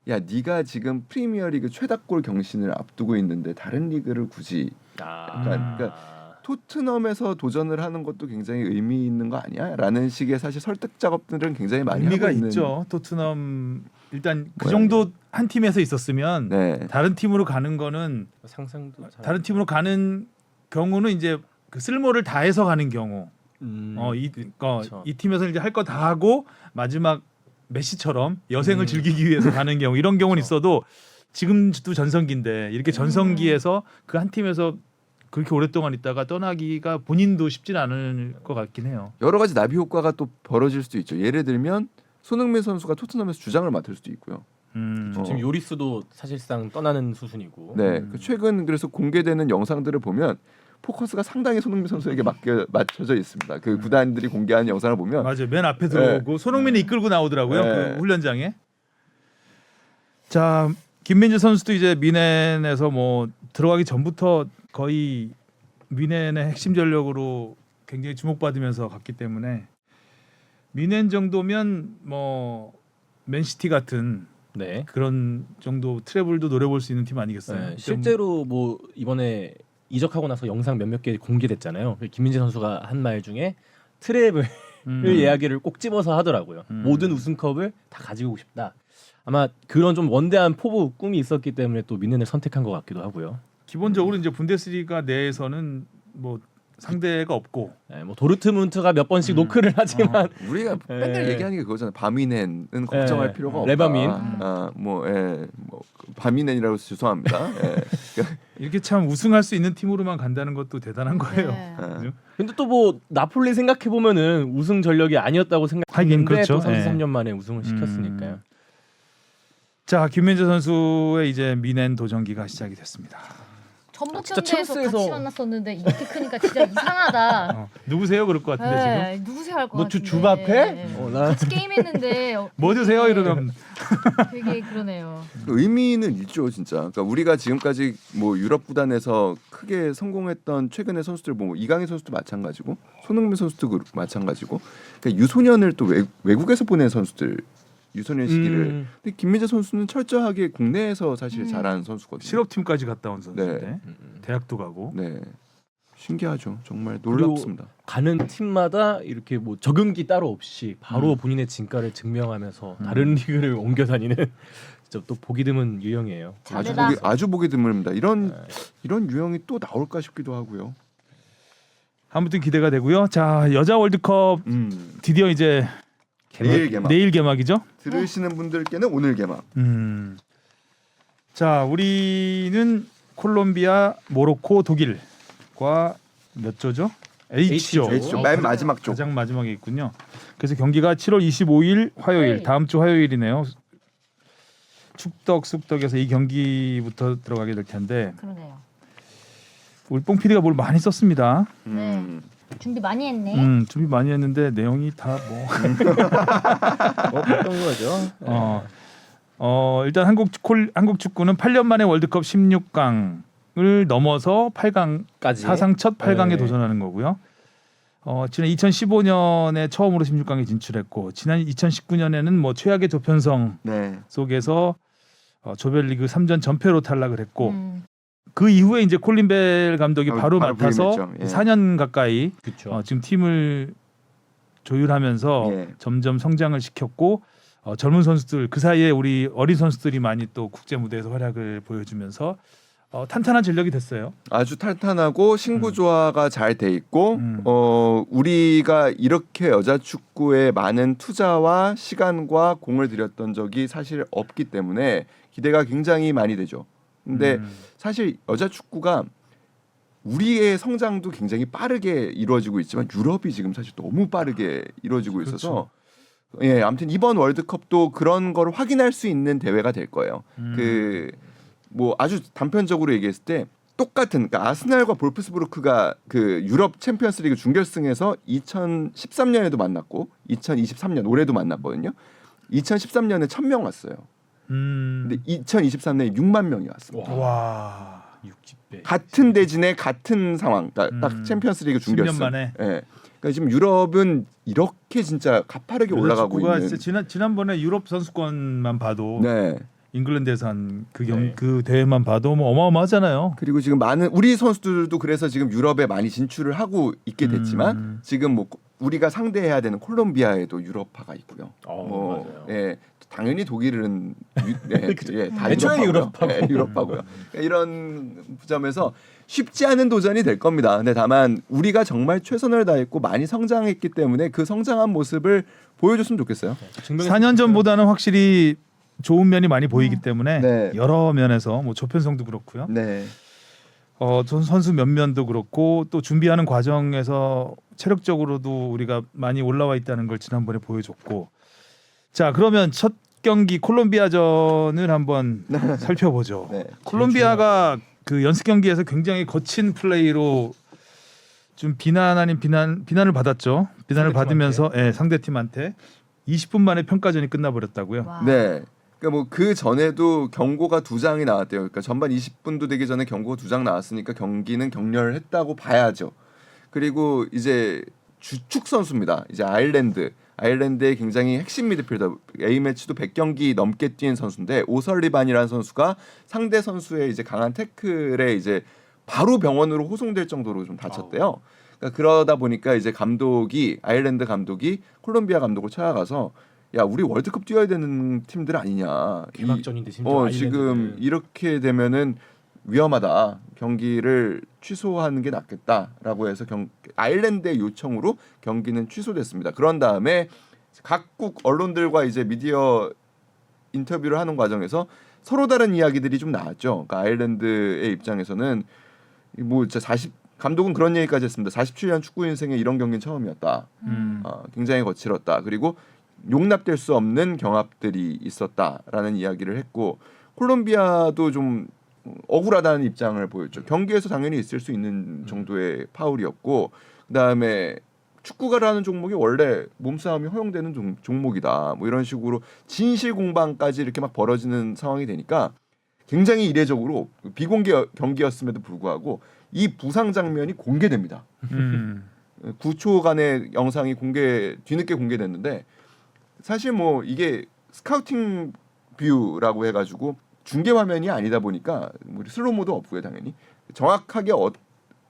야 네가 지금 프리미어리그 최다골 경신을 앞두고 있는데 다른 리그를 굳이 그러니까 토트넘에서 도전을 하는 것도 굉장히 의미 있는 거 아니야? 라는 식의 사실 설득 작업들은 굉장히 많이 의미가 하고 있는. 있죠. 토트넘 일단 그 뭐야, 정도 한 팀에서 있었으면 네. 다른 팀으로 가는 거는 상상도 잘 다른 팀으로 가는 경우는 이제 그 쓸모를 다해서 가는 경우. 그쵸. 이 팀에서 이제 할 거 다 하고 마지막 메시처럼 여생을 즐기기 위해서 가는 경우 이런 경우는 있어도 지금도 전성기인데 이렇게 전성기에서 그 한 팀에서 그렇게 오랫동안 있다가 떠나기가 본인도 쉽진 않을 것 같긴 해요. 여러 가지 나비 효과가 또 벌어질 수도 있죠. 예를 들면 손흥민 선수가 토트넘에서 주장을 맡을 수도 있고요. 지금 요리스도 사실상 떠나는 수순이고. 네, 그 최근 그래서 공개되는 영상들을 보면 포커스가 상당히 손흥민 선수에게 맞춰져 있습니다. 그 구단들이 공개한 영상을 보면 맞아요. 맨 앞에 들어오고 손흥민이 이끌고 나오더라고요. 네. 그 훈련장에. 자, 김민재 선수도 이제 미넨에서 뭐 들어가기 전부터 거의 미넨의 핵심 전력으로 굉장히 주목받으면서 갔기 때문에 미넨 정도면 뭐 맨시티 같은 네. 그런 정도 트래블도 노려볼 수 있는 팀 아니겠어요? 네, 실제로 뭐 이번에 이적하고 나서 영상 몇몇 개 공개됐잖아요. 김민재 선수가 한 말 중에 트랩을 이야기를 꼭 집어서 하더라고요. 모든 우승컵을 다 가지고 싶다. 아마 그런 좀 원대한 포부 꿈이 있었기 때문에 또 미넨을 선택한 것 같기도 하고요. 기본적으로 이제 분데스리가 내에서는 뭐 상대가 없고 네, 뭐 도르트문트가 몇 번씩 노크를 하지만 우리가 맨날 예. 얘기하는 게 그거잖아요. 바미넨은 걱정할 예. 필요가 없다. 레바민. 뭐 바미넨이라고 해서 죄송합니다. 예. 이렇게 참 우승할 수 있는 팀으로만 간다는 것도 대단한 거예요. 네. 그죠? 근데 또 뭐 나폴리 생각해 보면은 우승 전력이 아니었다고 하긴 생각했는데 그렇죠. 또 33년 예. 만에 우승을 시켰으니까요. 자, 김민재 선수의 이제 미넨 도전기가 시작이 됐습니다. 전북 진짜 현대에서 챔스에서- 같이 만났었는데 이렇게 크니까 진짜 이상하다. 누구세요? 그럴 것 같은데 지금. 네, 누구세요 할 것 뭐 같은데. 주바페? 나 같이 게임했는데 뭐 드세요? 이러면 되게 그러네요. 의미는 있죠, 진짜. 그러니까 우리가 지금까지 뭐 유럽 구단에서 크게 성공했던 최근의 선수들 뭐 이강인 선수도 마찬가지고 손흥민 선수도 마찬가지고 그러니까 유소년을 또 외국에서 보낸 선수들 유소년 시기를. 근데 김민재 선수는 철저하게 국내에서 사실 잘하는 선수거든요. 실업팀까지 갔다 온 선수인데 네. 대학도 가고. 네, 신기하죠. 정말 놀랍습니다. 가는 팀마다 이렇게 뭐 적응기 따로 없이 바로 본인의 진가를 증명하면서 다른 리그를 옮겨 다니는 진짜 또 보기 드문 유형이에요. 잘해라. 아주 보기 드뭅니다. 이런 유형이 또 나올까 싶기도 하고요. 아무튼 기대가 되고요. 자, 여자 월드컵 드디어 이제 내일 개막. 내일 개막이죠. 들으시는 분들께는 오늘 개막. 자, 우리는 콜롬비아, 모로코, 독일과 몇 조죠? H조. H조. 맨 마지막 쪽. 가장 마지막에 있군요. 그래서 경기가 7월 25일 화요일, 다음 주 화요일이네요. 축덕 쑥덕에서 이 경기부터 들어가게 될 텐데 그러네요. 우리 뽕 PD가 뭘 많이 썼습니다. 네. 준비 많이 했네. 준비 많이 했는데 내용이 다 뭐. 어떤 거죠? 일단 한국 축구는 8년 만에 월드컵 16강을 넘어서 8강까지 사상 첫 8강에 네. 도전하는 거고요. 지난 2015년에 처음으로 16강에 진출했고 지난 2019년에는 뭐 최악의 조편성 네. 속에서 조별리그 3전 전패로 탈락을 했고 그 이후에 이제 콜린 벨 감독이 바로 맡아서 부임했죠. 예. 4년 가까이 그렇죠. 지금 팀을 조율하면서 예. 점점 성장을 시켰고 젊은 선수들 그 사이에 우리 어린 선수들이 많이 또 국제 무대에서 활약을 보여주면서 탄탄한 전력이 됐어요. 아주 탄탄하고 신구조화가 잘 돼 있고 우리가 이렇게 여자 축구에 많은 투자와 시간과 공을 들였던 적이 사실 없기 때문에 기대가 굉장히 많이 되죠. 근데 사실 여자 축구가 우리의 성장도 굉장히 빠르게 이루어지고 있지만 유럽이 지금 사실 너무 빠르게 이루어지고 있어서 예, 아무튼 이번 월드컵도 그런 걸 확인할 수 있는 대회가 될 거예요. 그 뭐 아주 단편적으로 얘기했을 때 똑같은 그러니까 아스날과 볼프스부르크가 그 유럽 챔피언스리그 준결승에서 2013년에도 만났고 2023년 올해도 만났거든요. 2013년에 1,000명 왔어요. 근데 2023년에 6만 명이 왔습니다. 와. 60배. 같은 대진의 같은 상황. 그러니까 딱 챔피언스리그 10년 준결승. 만에. 예. 그러니까 지금 유럽은 이렇게 진짜 가파르게 올라가고 축구가 있는. 진짜 지난번에 유럽 선수권만 봐도 네. 잉글랜드에서 한 그 네. 그 대회만 봐도 뭐 어마어마하잖아요. 그리고 지금 많은 우리 선수들도 그래서 지금 유럽에 많이 진출을 하고 있게 됐지만 지금 뭐 우리가 상대해야 되는 콜롬비아에도 유럽파가 있고요. 맞아요. 예, 당연히 독일은 다 애초에 유럽파고요. 예, 유럽파고요. 그러니까 이런 점에서 쉽지 않은 도전이 될 겁니다. 근데 다만 우리가 정말 최선을 다했고 많이 성장했기 때문에 그 성장한 모습을 보여줬으면 좋겠어요. 4년 전보다는 확실히 좋은 면이 많이 보이기 때문에 네. 여러 면에서 뭐 조편성도 그렇고요. 네. 선수 면면도 그렇고 또 준비하는 과정에서 체력적으로도 우리가 많이 올라와 있다는 걸 지난번에 보여줬고. 자, 그러면 첫 경기 콜롬비아전을 한번 살펴보죠. 네. 콜롬비아가 그 연습 경기에서 굉장히 거친 플레이로 좀 비난 아닌 비난을 받았죠. 비난을 받으면서 상대팀한테 20분 만에 평가전이 끝나버렸다고요. 와. 네. 그러니까 뭐 그 전에도 경고가 2장이 나왔대요. 그러니까 전반 20분도 되기 전에 경고가 2장 나왔으니까 경기는 격렬했다고 봐야죠. 그리고 이제 주축 선수입니다. 이제 아일랜드의 굉장히 핵심 미드필더. A 매치도 100경기 넘게 뛴 선수인데 오설리반이라는 선수가 상대 선수의 이제 강한 태클에 이제 바로 병원으로 호송될 정도로 좀 다쳤대요. 그러니까 그러다 보니까 이제 아일랜드 감독이 콜롬비아 감독을 찾아가서 야, 우리 월드컵 뛰어야 되는 팀들 아니냐. 개막전인데 심지어 지금 이렇게 되면은 위험하다. 경기를 취소하는 게 낫겠다라고 해서 아일랜드의 요청으로 경기는 취소됐습니다. 그런 다음에 각국 언론들과 이제 미디어 인터뷰를 하는 과정에서 서로 다른 이야기들이 좀 나왔죠. 그러니까 아일랜드의 입장에서는 뭐 진짜 감독은 그런 얘기까지 했습니다. 47년 축구 인생에 이런 경기는 처음이었다. 굉장히 거칠었다. 그리고 용납될 수 없는 경합들이 있었다라는 이야기를 했고 콜롬비아도 좀 억울하다는 입장을 보였죠. 경기에서 당연히 있을 수 있는 정도의 파울이었고 그다음에 축구가라는 종목이 원래 몸싸움이 허용되는 종목이다. 뭐 이런 식으로 진실 공방까지 이렇게 막 벌어지는 상황이 되니까 굉장히 이례적으로 비공개 경기였음에도 불구하고 이 부상 장면이 공개됩니다. 9초간의 영상이 뒤늦게 공개됐는데 사실 뭐 이게 스카우팅 뷰라고 해가지고 중계 화면이 아니다 보니까 우리 슬로모도 없고요 당연히 정확하게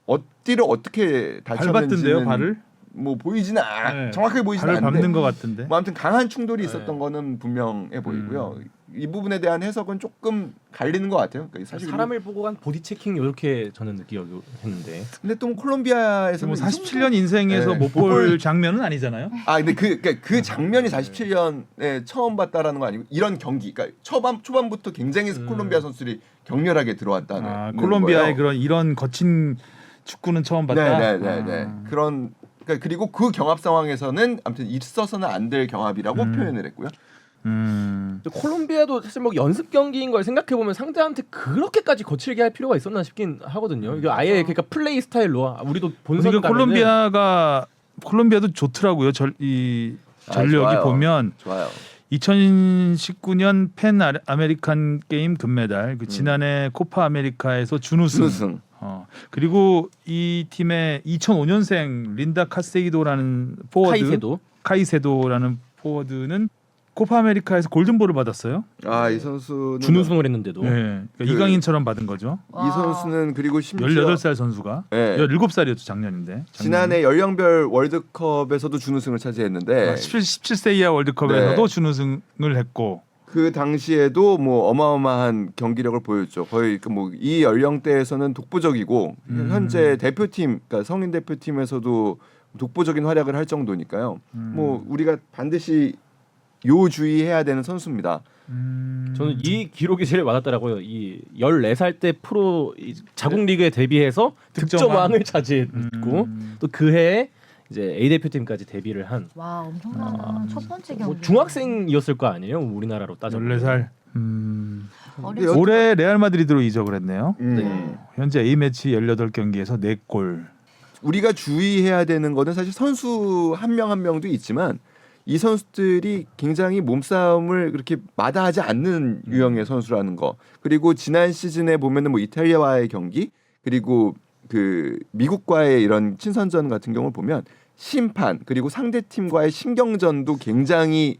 어디를 어떻게 다쳤는지는 밟았던데요 발을? 뭐 보이지는 네. 정확하게 보이지는 발을 않는데 밟는 것 같은데. 뭐 아무튼 강한 충돌이 있었던 거는 분명해 보이고요. 이 부분에 대한 해석은 조금 갈리는 것 같아요. 그러니까 사실 사람을 보고 한 보디 체킹 이렇게 저는 느끼었는데. 근데 또 콜롬비아에서는 뭐 47년 인생에서 못 볼 장면은 아니잖아요. 근데 그 장면이 47년에 처음 봤다라는 거 아니고 이런 경기, 그러니까 초반부터 굉장히 콜롬비아 선수들이 격렬하게 들어왔다는 콜롬비아의 거예요. 이런 거친 축구는 처음 봤다. 네. 그런 그리고 그 경합 상황에서는 아무튼 있어서는 안 될 경합이라고 표현을 했고요. 콜롬비아도 사실 뭐 연습 경기인 걸 생각해 보면 상대한테 그렇게까지 거칠게 할 필요가 있었나 싶긴 하거든요. 이거 아예 그러니까 플레이 스타일로 우리도 본선 그러니까 콜롬비아도 좋더라고요. 이 전력이 좋아요. 보면 좋아요. 2019년 팬 아메리칸 게임 금메달, 그 지난해 코파 아메리카에서 준우승. 그리고 이 팀의 2005년생 린다 카세이도라는 포워드, 카이세도라는 포워드는 코파 아메리카에서 골든볼을 받았어요. 이 선수는 준우승을 했는데도. 네, 그러니까 이강인처럼 받은 거죠. 이 선수는 그리고 심지어 18살 선수가 17살이었죠 작년인데. 지난해 연령별 월드컵에서도 준우승을 차지했는데 17세 이하 월드컵에서도 준우승을 했고 그 당시에도 뭐 어마어마한 경기력을 보였죠. 거의 뭐 이 연령대에서는 독보적이고 현재 대표팀, 그러니까 성인 대표팀에서도 독보적인 활약을 할 정도니까요. 뭐 우리가 반드시 요주의해야 되는 선수입니다. 저는 이 기록이 제일 많았더라고요. 이 14살 때 프로 자국 리그에 데뷔해서 득점왕을 차지했고 또 그 해에 이제 A 대표팀까지 데뷔를 한. 와, 엄청나다. 첫 번째 경기. 뭐 중학생이었을 거 아니에요? 우리나라로 따져보면. 14살. 어렸을 올해 레알 마드리드로 이적을 했네요. 네. 현재 A 매치 18경기에서 4골. 우리가 주의해야 되는 거는 사실 선수 한 명 한 명도 있지만 이 선수들이 굉장히 몸싸움을 그렇게 마다하지 않는 유형의 선수라는 거. 그리고 지난 시즌에 보면은 뭐 이탈리아와의 경기 그리고 그 미국과의 이런 친선전 같은 경우를 보면 심판 그리고 상대 팀과의 신경전도 굉장히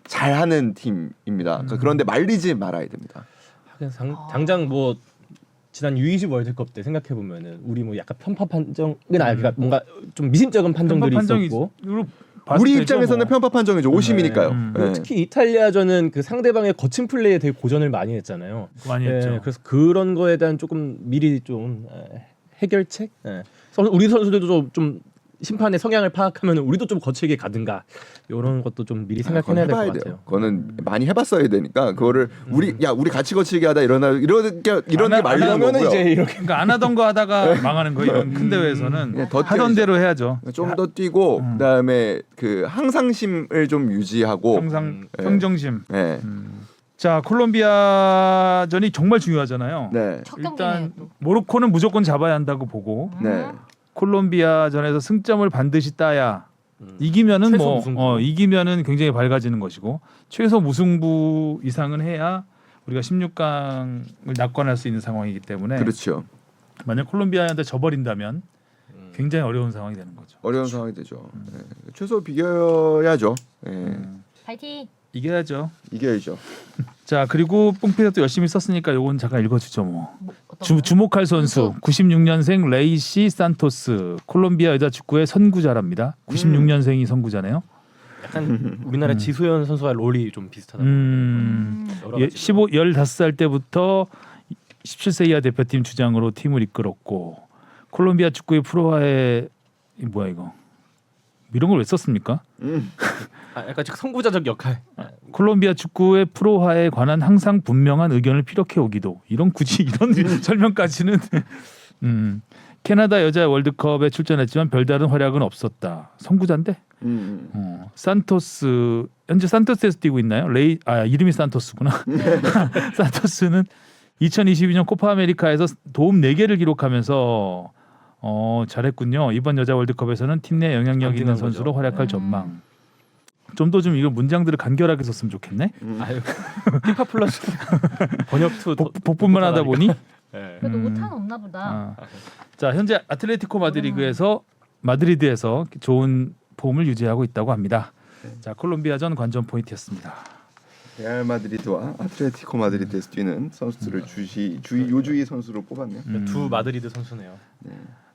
잘하는 팀입니다. 그러니까 그런데 말리지 말아야 됩니다. 하긴 당장 뭐 지난 U20 월드컵 때 생각해 보면은 우리 뭐 약간 편파 판정은 아니라 뭔가 좀 미심쩍은 판정들이 있었고 우리 입장에서는 편파 판정이죠. 오심이니까요. 네. 특히 이탈리아전은 그 상대방의 거친 플레이에 되게 고전을 많이 했잖아요. 많이 했죠. 그래서 그런 거에 대한 조금 미리 좀 해결책. 우리 선수들도 좀 심판의 성향을 파악하면 우리도 좀 거칠게 가든가 이런 것도 좀 미리 생각해내야 될 것 같아요. 그거는 많이 해봤어야 되니까 그거를 우리 같이 거칠게 하다 이런 게 말리는 거고요. 이제 이렇게 그러니까 안 하던 거 하다가 망하는 거 이런 큰 대회에서는 더 하던 대로 해야죠. 좀 더 뛰고 그다음에 그 항상심을 좀 유지하고 항상 평정심. 네. 자, 콜롬비아전이 정말 중요하잖아요. 네. 첫 경기네요. 일단 또. 모로코는 무조건 잡아야 한다고 보고 네. 콜롬비아전에서 승점을 반드시 따야 이기면은 최소 뭐 무승부. 이기면은 굉장히 밝아지는 것이고 최소 무승부 이상은 해야 우리가 16강을 낙관할 수 있는 상황이기 때문에 그렇죠. 만약 콜롬비아한테 져버린다면 굉장히 어려운 상황이 되는 거죠. 어려운 상황이 되죠. 네. 최소 비겨야죠. 네. 파이팅. 이겨야죠. 이겨야죠. 자, 그리고 뽕피가 또 열심히 썼으니까 요건 잠깐 읽어주죠 뭐. 어떤 거요? 주목할 선수 96년생 레이시 산토스 콜롬비아 여자 축구의 선구자랍니다. 96년생이 선구자네요. 약간 우리나라 지소연 선수와 롤이 좀 비슷하다. 여러 가지로. 15살 때부터 17세 이하 대표팀 주장으로 팀을 이끌었고 콜롬비아 축구의 프로화에 뭐야 이거 이런 걸 왜 썼습니까? 약간 선구자적 역할. 콜롬비아 축구의 프로화에 관한 항상 분명한 의견을 피력해 오기도 이런 굳이 이런 설명까지는 캐나다 여자 월드컵에 출전했지만 별다른 활약은 없었다. 선구자인데 산토스 현재 산토스에서 뛰고 있나요? 이름이 산토스구나. 산토스는 2022년 코파 아메리카에서 도움 4개를 기록하면서 잘했군요. 이번 여자 월드컵에서는 팀 내 영향력 있는 선수로 활약할 전망. 좀 더 좀 이거 문장들을 간결하게 썼으면 좋겠네. 아유, 피파 플러스 번역 투 복분만 하다 보니. 네. 그래도 오타는 없나 보다. 자, 현재 아틀레티코 마드리드에서 좋은 폼을 유지하고 있다고 합니다. 자, 콜롬비아전 관전 포인트였습니다. 레알 마드리드와 아틀레티코 마드리드에서 뛰는 선수들을 요주의 선수로 뽑았네요. 두 마드리드 선수네요.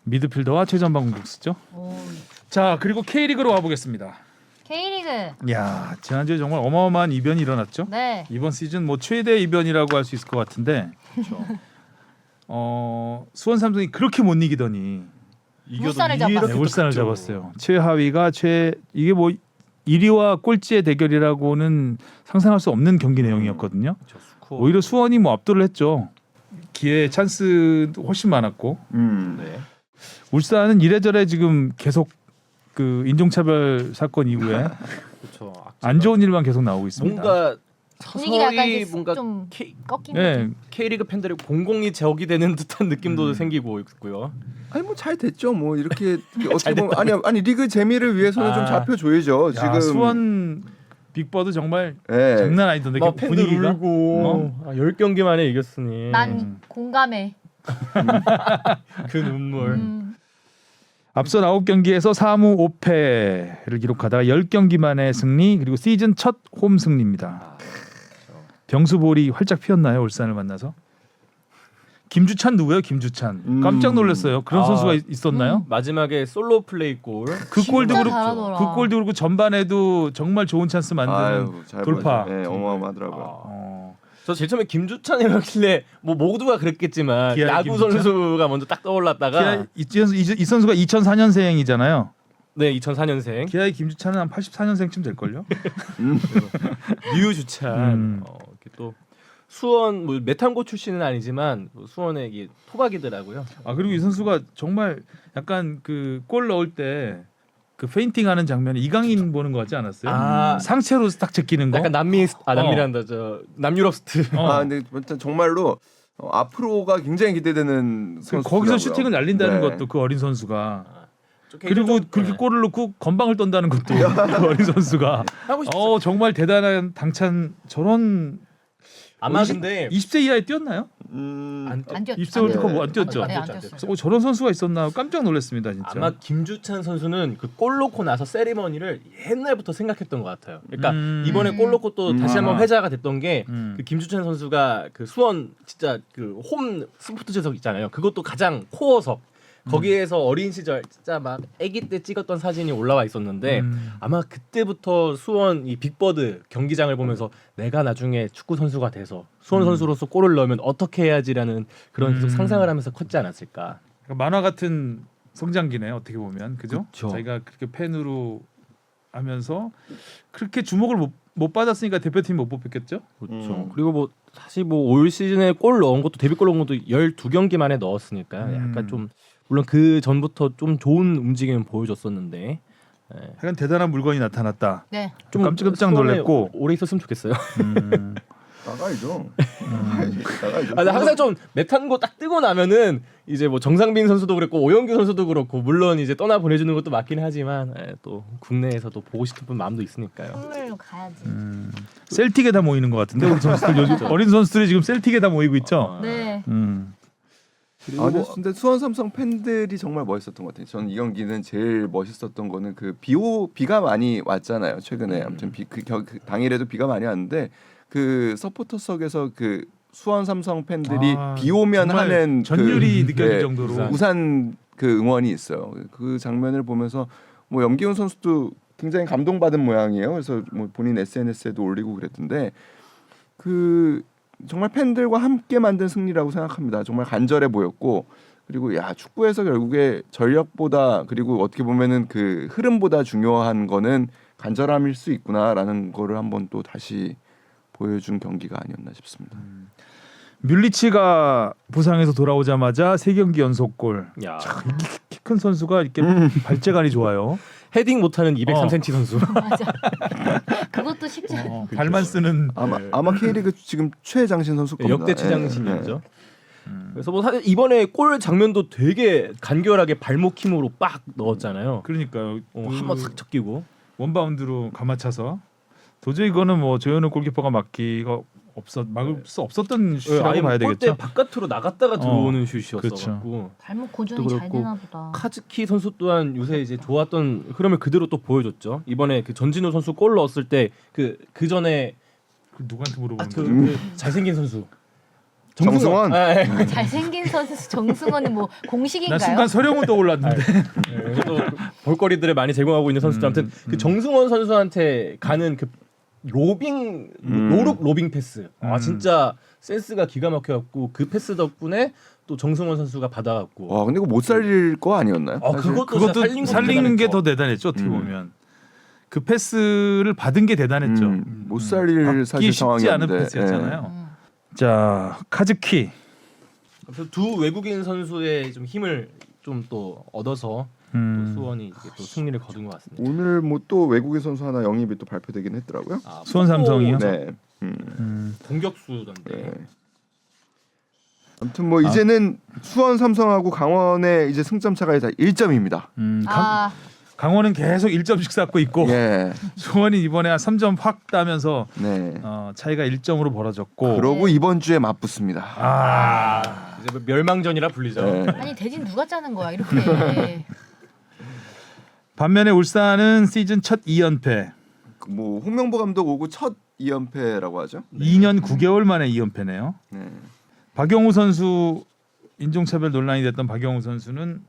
미드필더와 최전방 공격수죠. 오. 자, 그리고 K리그로 가보겠습니다. K리그. 야, 지난주에 정말 어마어마한 이변이 일어났죠. 네. 이번 시즌 뭐 최대 이변이라고 할 수 있을 것 같은데 수원 삼성이 그렇게 못 이기더니 울산을 잡았어요. 울산을 잡았어요. 최하위가 이게 뭐 1위와 꼴찌의 대결이라고는 상상할 수 없는 경기 내용이었거든요. 오히려 수원이 뭐 압도를 했죠. 기회 찬스도 훨씬 많았고 네. 울산은 이래저래 지금 계속 그 인종차별 사건 이후에 그렇죠. 안 좋은 일만 계속 나오고 있습니다. 뭔가 분위기가 약간 서서히 이제 뭔가 좀 꺾인 네, K리그 팬들의 공공이 제어이 되는 듯한 느낌도 생기고 있고요. 아니 뭐 잘 됐죠. 뭐 이렇게 어떻게 보면 아니 리그 재미를 위해서는 좀 잡혀줘야죠. 야, 지금 수원 빅버드 정말 네. 장난 아니던데 막 팬들 분위기가. 울고 10경기 만에 이겼으니 난 공감해. 그 눈물. 앞선 9경기에서 3무 5패를 기록하다가 10경기 만에 승리 그리고 시즌 첫 홈 승리입니다. 병수볼이 활짝 피었나요? 울산을 만나서? 김주찬 누구예요? 김주찬. 깜짝 놀랐어요. 그런 선수가 있었나요? 마지막에 솔로 플레이 골. 그 골도 진짜 그렇고 잘하더라. 그 골도 그렇고 전반에도 정말 좋은 찬스 만드는 잘 돌파. 네, 어마어마하더라고요. 저 제일 처음에 김주찬이라길래 뭐 모두가 그랬겠지만 기아의 야구 김주찬? 선수가 먼저 딱 떠올랐다가 이 선수가 2004년생이잖아요. 네 2004년생 기아의 김주찬은 한 84년생쯤 될 걸요. 류주찬 이렇게 또 수원 뭐 메탄고 출신은 아니지만 수원의 이게 토박이더라고요. 아 그리고 이 선수가 정말 약간 그 골 넣을 때 그 페인팅하는 장면에 이강인 보는 거 같지 않았어요? 상체로 딱 제끼는 거. 약간 남미란다 저 남유럽 스트. 근데 일단 정말로 앞으로가 굉장히 기대되는 선수. 거기서 슈팅을 날린다는 네. 것도 그 어린 선수가 그리고 그렇게 골을 넣고 건방을 떤다는 것도 그 어린 선수가 하고 싶어. 정말 대단한 당찬 저런 아마 근데 20세 이하에 뛰었나요? 안 안 뛰었죠. 20세 월드컵 안 뛰었죠. 네, 안 뛰었어요. 그래서 저런 선수가 있었나 깜짝 놀랐습니다 진짜. 아마 김주찬 선수는 그 골 넣고 나서 세리머니를 옛날부터 생각했던 것 같아요. 그러니까 이번에 골 넣고 또 다시 한번 회자가 됐던 게 그 김주찬 선수가 그 수원 진짜 그 홈 스포츠석 있잖아요. 그것도 가장 코어석. 거기에서 어린 시절 진짜 막 아기 때 찍었던 사진이 올라와 있었는데 아마 그때부터 수원 이 빅버드 경기장을 보면서 내가 나중에 축구 선수가 돼서 수원 선수로서 골을 넣으면 어떻게 해야지라는 그런 계속 상상을 하면서 컸지 않았을까. 그러니까 만화 같은 성장기네 어떻게 보면 그죠? 그쵸. 자기가 그렇게 팬으로 하면서 그렇게 주목을 못 받았으니까 대표팀 못 뽑혔겠죠? 그렇죠. 그리고 뭐 사실 뭐 올 시즌에 골 넣은 것도 데뷔골 넣은 것도 12경기 만에 넣었으니까 약간 좀 물론 그 전부터 좀 좋은 움직임을 보여줬었는데 약간 대단한 물건이 나타났다. 네. 좀 깜짝 놀랐고 오래 있었으면 좋겠어요. 나가야죠. 아, 근데 항상 좀 메탄 거 딱 뜨고 나면은 이제 뭐 정상빈 선수도 그랬고 오영규 선수도 그렇고 물론 이제 떠나 보내주는 것도 맞긴 하지만 또 국내에서도 보고 싶은 마음도 있으니까요. 선물로 가야지. 셀틱에 다 모이는 것 같은데 우리 선수들 요즘 어린 선수들이 지금 셀틱에 다 모이고 있죠. 네. 근데 수원 삼성 팬들이 정말 멋있었던 것 같아요. 저는 이 경기는 제일 멋있었던 거는 그 비가 많이 왔잖아요. 최근에 아무튼 그 당일에도 비가 많이 왔는데 그 서포터석에서 그 수원 삼성 팬들이 비 오면 정말 하는 전율이 느껴질 네, 정도로 우산 그 응원이 있어요. 그 장면을 보면서 뭐 염기훈 선수도 굉장히 감동받은 모양이에요. 그래서 뭐 본인 SNS에도 올리고 그랬던데 그 정말 팬들과 함께 만든 승리라고 생각합니다. 정말 간절해 보였고 그리고 축구에서 결국에 전력보다 그리고 어떻게 보면은 그 흐름보다 중요한 거는 간절함일 수 있구나라는 거를 한번 또 다시 보여준 경기가 아니었나 싶습니다. 뮬리치가 부상에서 돌아오자마자 3경기 연속골. 야. 키 큰 선수가 이렇게 발재간이 좋아요. 헤딩 못하는 203cm 선수. 맞아. 그것도 쉽지 않아. 발만 쓰는 아마 K리그 지금 최장신 선수 겁니다. 역대 최장신이었죠. 그래서 뭐 사실 이번에 골 장면도 되게 간결하게 발목 힘으로 빡 넣었잖아요. 그러니까요. 한번 싹 쳤기고 원바운드로 감아차서 도저히 이거는 뭐 조현우 골키퍼가 막을 수 없었던 슛이라고 봐야 되겠죠. 골대 바깥으로 나갔다가 들어오는 슛이었어 그렇죠. 갖고. 발목 고정이 잘 그렇고 되나 보다. 카즈키 선수 또한 요새 이제 좋았던 흐름을 그대로 또 보여줬죠. 이번에 그 전진우 선수 골 넣었을 때 그 전에 누구한테 물어보는 그, 거죠? 그 잘생긴 선수 정승원? 잘생긴 선수 정승원은 뭐 공식인가요? 난 순간 서령은 떠올랐는데. 또 볼거리들을 많이 제공하고 있는 선수들 아무튼 그 정승원 선수한테 가는 그 로빙 노룩 로빙 패스 진짜 센스가 기가 막혀갖고 그 패스 덕분에 또 정승원 선수가 받아갖고 와 근데 이거 못 살릴 거 아니었나요? 사실? 그것도 살리는 게 더 대단했죠. 어떻게 보면 그 패스를 받은 게 대단했죠. 못 살릴 사실 쉽지 않은 상황이었는데 패스였잖아요. 자 카즈키 두 외국인 선수의 좀 힘을 좀 또 얻어서 또 수원이 이렇게 또 승리를 거둔 것 같습니다. 오늘 뭐 또 외국인 선수 하나 영입이 또 발표되긴 했더라고요. 수원 삼성이요? 네. 공격수던데. 네. 아무튼 뭐 이제는 수원 삼성하고 강원의 이제 승점 차가 다 1점입니다. 강원은 계속 1점씩 쌓고 있고 예. 수원이 이번에 3점 확 따면서 네. 차이가 1점으로 벌어졌고 그러고 이번 주에 맞붙습니다. 이제 뭐 멸망전이라 불리죠. 네. 아니 대진 누가 짜는 거야 이렇게. 반면에 울산은 시즌 첫 2연패. 뭐 홍명보 감독 오고 첫 2연패라고 하죠. 2년 9개월 만에 2연패네요. 네. 박영우 선수 인종차별 논란이 됐던 박영우 선수는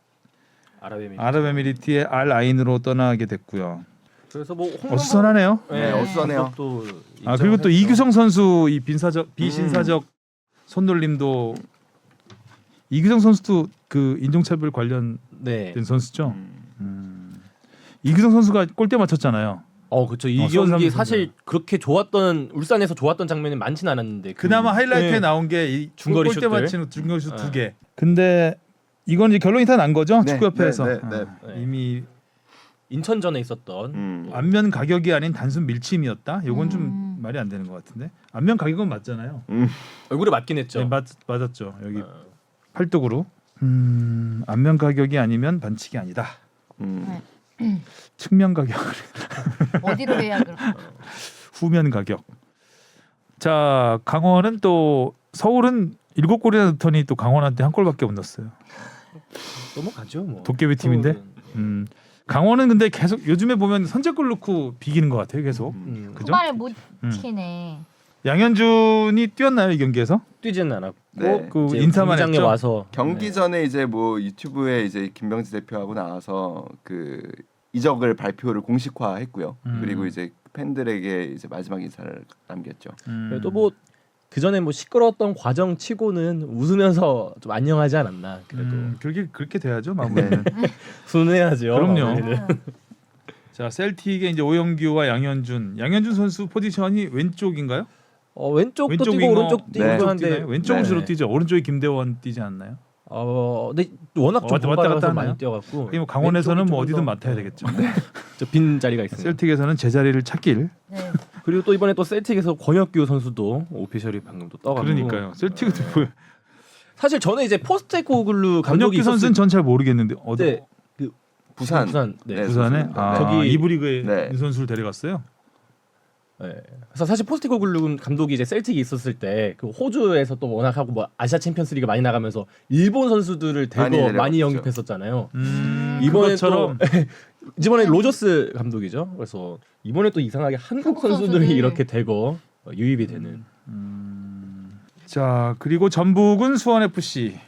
아랍에미리트의 알 아인으로 떠나게 됐고요. 그래서 뭐 어수선하네요. 네, 어수선해요. 또 그리고 또 이규성 선수 이 비신사적 손놀림도 이규성 선수도 그 인종차별 관련된 선수죠. 이규성 선수가 골대 맞췄잖아요. 그렇죠. 이 수원 경기 삼성 사실 그렇게 좋았던 울산에서 좋았던 장면이 많지는 않았는데 그나마 하이라이트에 나온 게 이 중거리 골대 슛들. 맞히는 중거리 슛 2개. 근데 이건 이제 결론이 다 난 거죠. 네, 축구협회에서 네. 이미 인천전에 있었던 안면 가격이 아닌 단순 밀침이었다. 이건 좀 말이 안 되는 것 같은데 안면 가격은 맞잖아요. 얼굴에 맞긴 했죠. 네, 맞았죠. 여기 팔뚝으로 안면 가격이 아니면 반칙이 아니다. 측면 가격, 어디로 해야 그럼? 후면 가격. 자, 강원은 또 서울은 7골이나 넣더니 또 강원한테 한 골밖에 못 넣었어요. 넘어가죠 뭐. 도깨비 팀인데. 서울은. 강원은 근데 계속 요즘에 보면 선제골 넣고 비기는 것 같아요. 계속. 그죠? 후반을 못 치네. 양현준이 뛰었나요 이 경기에서? 뛰지는 않았고 네. 그 이제 인사만 경기장에 했죠? 와서 경기 네. 전에 이제 뭐 유튜브에 이제 김병지 대표하고 나와서 그 이적을 발표를 공식화했고요. 그리고 이제 팬들에게 이제 마지막 인사를 남겼죠. 그래도 뭐 그 전에 뭐 시끄러웠던 과정 치고는 웃으면서 좀 안녕하지 않았나. 그래도 그렇게 돼야죠 마무리는. 순해야죠. 그럼요. 마무리는. 자, 셀틱의 이제 오영규와 양현준 선수 포지션이 왼쪽인가요? 왼쪽도 왼쪽 뛰고 윙어, 오른쪽 뛰고 네. 한데 뛰나요? 왼쪽은 네. 주로 뛰죠. 오른쪽에 김대원 뛰지 않나요? 근데 워낙 좀 왔다 갔다 번갈아서 하나요? 많이 뛰어갖고 뭐 강원에서는 뭐 어디든 왼쪽이 맡아야 되겠죠. 빈 자리가 있습니다. 셀틱에서는 제자리를 찾길. 네. 그리고 또 이번에 또 셀틱에서 권혁규 선수도 오피셜이 방금 또 떠가지고 그러니까요. 셀틱은 뭐 사실 저는 이제 포스테코글루 감독이 권혁기 선수는 전 잘 모르겠는데 어디 때 부산. 부산 네. 부산에 선수입니다. 저기- 이브리그의 네. 선수를 데려갔어요. 네. 그래서 사실 포스테코글루 감독이 이제 셀틱이 있었을 때 그 호주에서 또 워낙 하고 뭐 아시아 챔피언스리그 많이 나가면서 일본 선수들을 많이 대거 많이 데려갔죠. 영입했었잖아요. 이번에 이번에 또 이번에 로저스 감독이죠. 그래서 이번에 또 이상하게 한국 한국 선수들이 선수들. 이렇게 대거 유입이 되는. 자, 그리고 전북은 수원 FC가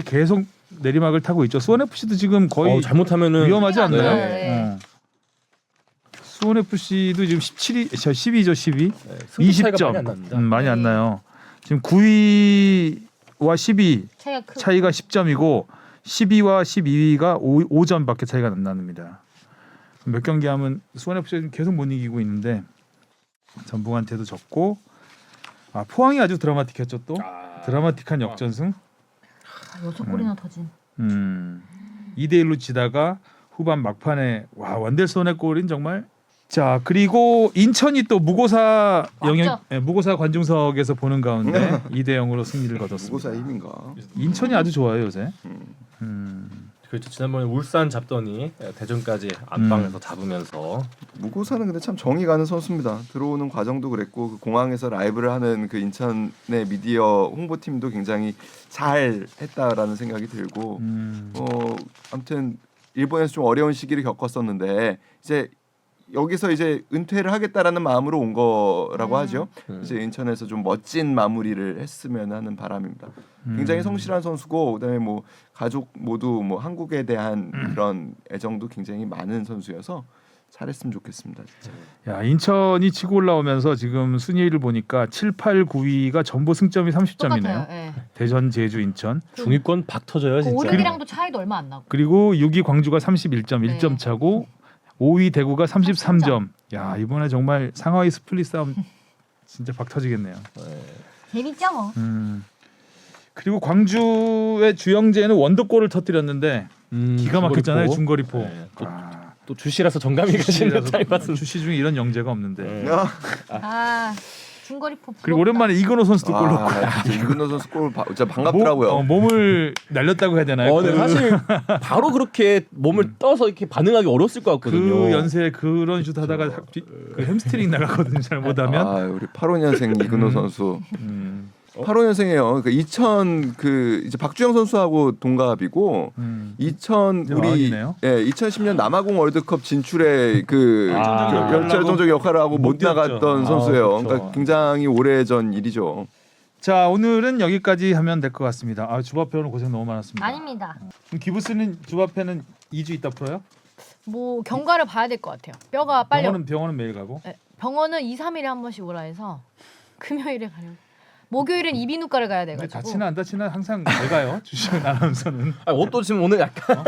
계속 내리막을 타고 있죠. 수원 FC도 지금 거의 잘못하면은 위험하지 네. 않나요? 네. 수원 FC도 지금 12죠, 12. 네, 승부 차이가 많이 안 20점. 납니다. 많이 안 네. 나요. 지금 9위와 12 차이가 크고. 차이가 10점이고 12와 12위가 5점밖에 차이가 안 납니다. 몇 경기 하면 수원 FC가 계속 못 이기고 있는데 전북한테도 졌고 포항이 아주 드라마틱했죠 또. 드라마틱한 역전승. 6골이나 터진. 2대1로 지다가 후반 막판에 완델손의 골인 정말. 자, 그리고 인천이 또 무고사 무고사 관중석에서 보는 가운데 2대 0으로 승리를 거뒀습니다. 무고사 힘인가? 인천이 아주 좋아요 요새. 그렇죠. 지난번에 울산 잡더니 대전까지 안방에서 잡으면서 무고사는 근데 참 정이 가는 선수입니다. 들어오는 과정도 그랬고 그 공항에서 라이브를 하는 그 인천의 미디어 홍보팀도 굉장히 잘 했다라는 생각이 들고 아무튼 일본에서 좀 어려운 시기를 겪었었는데 이제 여기서 이제 은퇴를 하겠다라는 마음으로 온 거라고 하죠. 이제 인천에서 좀 멋진 마무리를 했으면 하는 바람입니다. 굉장히 성실한 선수고 그다음에 뭐 가족 모두 뭐 한국에 대한 그런 애정도 굉장히 많은 선수여서 잘했으면 좋겠습니다. 진짜. 야, 인천이 치고 올라오면서 지금 순위를 보니까 7, 8, 9위가 전부 승점이 30점이네요. 똑같아요. 네. 대전, 제주, 인천. 중위권 박 터져요 진짜. 5, 6이랑도 차이도 얼마 안 나고. 그리고 6위 광주가 31점, 네. 1점 차고 5위 대구가 33점. 야, 이번에 정말 상하이 스플릿 싸움 진짜 박 터지겠네요. 재밌죠 뭐. 그리고 광주의 주영재는 원더골을 터뜨렸는데 기가 막혔잖아요. 중거리포. 네, 또 주시라서 정감이 가시는 듯한 말씀. 주시 중에 이런 영재가 없는데. 네. 중거리포. 그리고 오랜만에 이근호 선수도 골 넣고. 이근호 선수 골 진짜 반갑더라고요. 몸을 날렸다고 해야 되나요? 근데 사실 바로 그렇게 몸을 떠서 이렇게 반응하기 어려웠을 것 같거든요. 그 연세에 그런 슛 하다가 그 햄스트링 나가거든요. 잘못하면. 우리 85년생 이근호 선수. 85년생이에요. 그러니까 2000 이제 박주영 선수하고 동갑이고 2000 이제 우리 마흔이네요. 2010년 남아공 월드컵 진출에 결정적 역할을 하고 못 뛰었죠. 나갔던 선수예요. 그렇죠. 그러니까 굉장히 오래전 일이죠. 자, 오늘은 여기까지 하면 될 것 같습니다. 주바페 오늘 고생 너무 많았습니다. 아닙니다. 그럼 기부스는 주바페는 2주 있다 풀어요? 뭐 경과를 봐야 될 것 같아요. 뼈가 빨리. 병원은 매일 가고. 네, 병원은 2, 3일에 한 번씩 오라 해서 금요일에 가려고. 목요일은 이비인후과를 가야 근데 돼가지고. 다치나 안 다치나 항상 잘 가요. 주시은 아나운서는. 옷도 지금 오늘 약간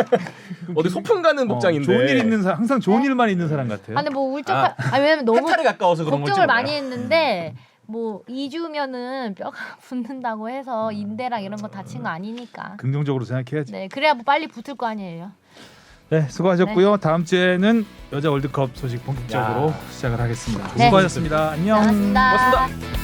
어디 소풍 가는 복장인데. 좋은 일 있는 사람, 항상 좋은 일만 있는 사람 같아요. 근데 뭐 울적. 왜냐면 너무 해탈에 가까워서 그런 걱정을 걸지 많이 몰라요. 했는데 뭐 2주면은 뼈가 붙는다고 해서 인대랑 이런 거 다친 거 아니니까. 긍정적으로 생각해야지. 네, 그래야 뭐 빨리 붙을 거 아니에요. 네, 수고하셨고요. 다음 주에는 여자 월드컵 소식 본격적으로 시작을 하겠습니다. 네. 수고하셨습니다. 안녕. 고맙습니다. 고맙습니다.